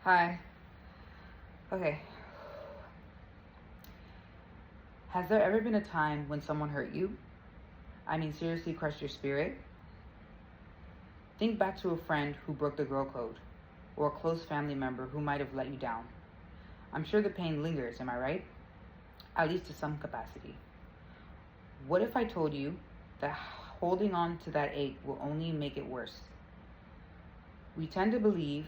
Hi. Okay. Has there ever been a time when someone hurt you? I mean, seriously crushed your spirit? Think back to a friend who broke the girl code, or a close family member who might have let you down. I'm sure the pain lingers, am I right? At least to some capacity. What if I told you that holding on to that ache will only make it worse? We tend to believe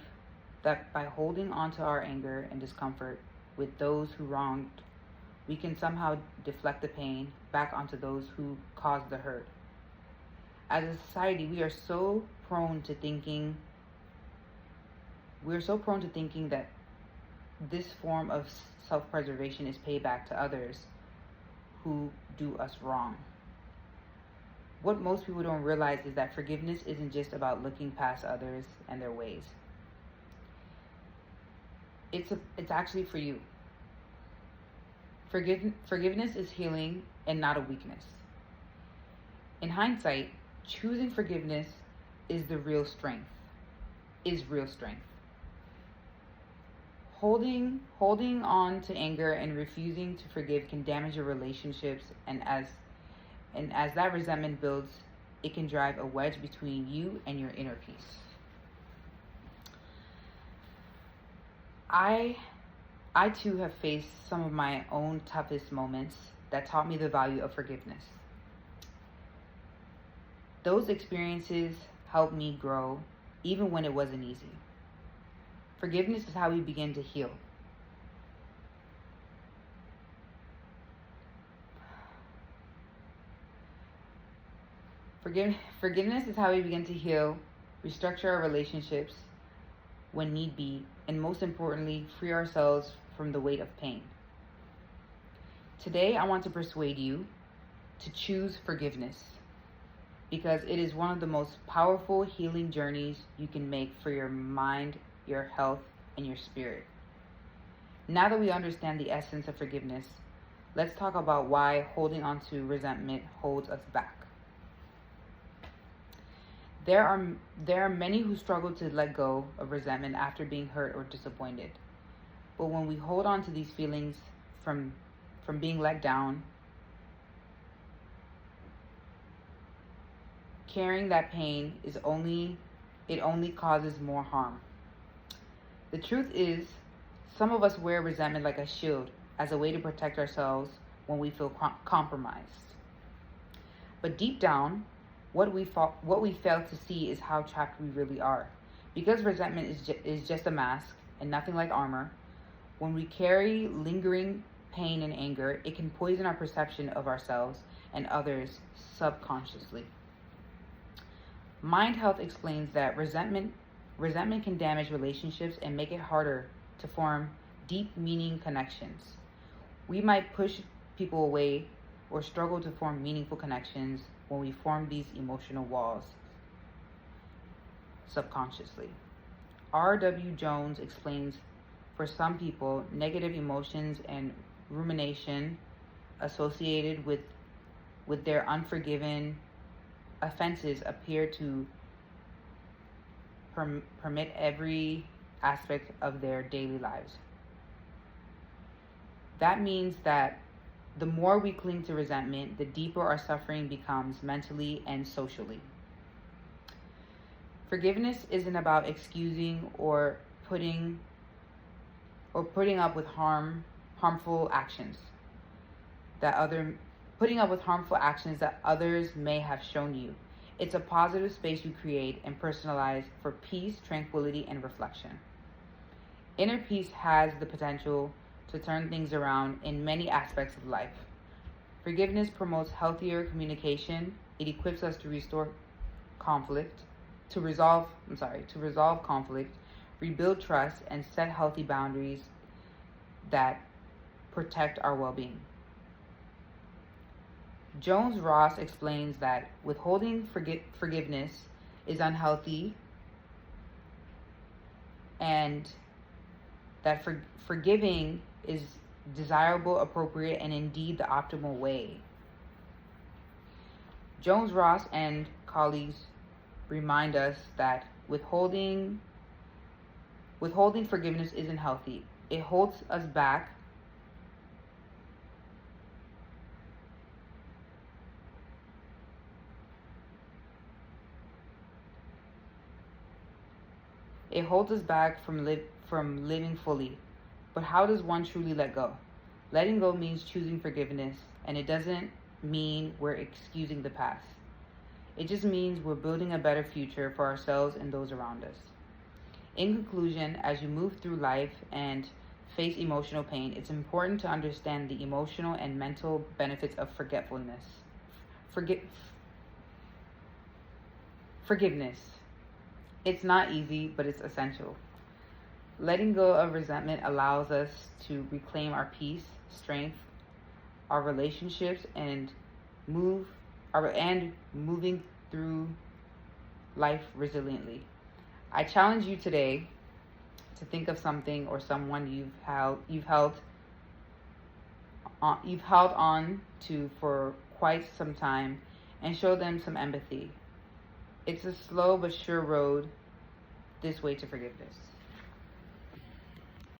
that by holding on to our anger and discomfort with those who wronged, we can somehow deflect the pain back onto those who caused the hurt. As a society, we're so prone to thinking that this form of self-preservation is payback to others who do us wrong. What most people don't realize is that forgiveness isn't just about looking past others and their ways. It's actually for you. Forgiveness is healing and not a weakness. In hindsight, choosing forgiveness is real strength. Holding on to anger and refusing to forgive can damage your relationships, and as that resentment builds, it can drive a wedge between you and your inner peace. I too have faced some of my own toughest moments that taught me the value of forgiveness. Those experiences helped me grow even when it wasn't easy. Forgiveness is how we begin to heal. Forgiveness is how we begin to heal, restructure our relationships when need be, and most importantly, free ourselves from the weight of pain. Today, I want to persuade you to choose forgiveness because it is one of the most powerful healing journeys you can make for your mind, your health, and your spirit. Now that we understand the essence of forgiveness, let's talk about why holding on to resentment holds us back. There are many who struggle to let go of resentment after being hurt or disappointed. But when we hold on to these feelings from being let down, carrying that pain only causes more harm. The truth is, some of us wear resentment like a shield as a way to protect ourselves when we feel compromised. But deep down, what we fail to see is how trapped we really are. Because resentment is just a mask and nothing like armor, when we carry lingering pain and anger, it can poison our perception of ourselves and others subconsciously. Mind Health explains that resentment can damage relationships and make it harder to form deep meaning connections. We might push people away or struggle to form meaningful connections when we form these emotional walls subconsciously. R.W. Jones explains, for some people, negative emotions and rumination associated with their unforgiven offenses appear to permit every aspect of their daily lives. That means that the more we cling to resentment, the deeper our suffering becomes mentally and socially. Forgiveness isn't about excusing or putting up with harmful actions that others may have shown you. It's a positive space you create and personalize for peace, tranquility, and reflection. Inner peace has the potential to turn things around in many aspects of life. Forgiveness promotes healthier communication. It equips us to resolve conflict, rebuild trust, and set healthy boundaries that protect our well-being. Jones Ross explains that withholding forgiveness is unhealthy, and that forgiving is desirable, appropriate, and indeed the optimal way. Jones Ross and colleagues remind us that withholding Withholding forgiveness isn't healthy. It holds us back. It holds us back from living fully. But how does one truly let go? Letting go means choosing forgiveness, and it doesn't mean we're excusing the past. It just means we're building a better future for ourselves and those around us. In conclusion, as you move through life and face emotional pain, it's important to understand the emotional and mental benefits of forgetfulness. Forgiveness. It's not easy, but it's essential. Letting go of resentment allows us to reclaim our peace, strength, our relationships, and moving through life resiliently. I challenge you today to think of something or someone you've held on to for quite some time and show them some empathy. It's a slow but sure road this way to forgiveness.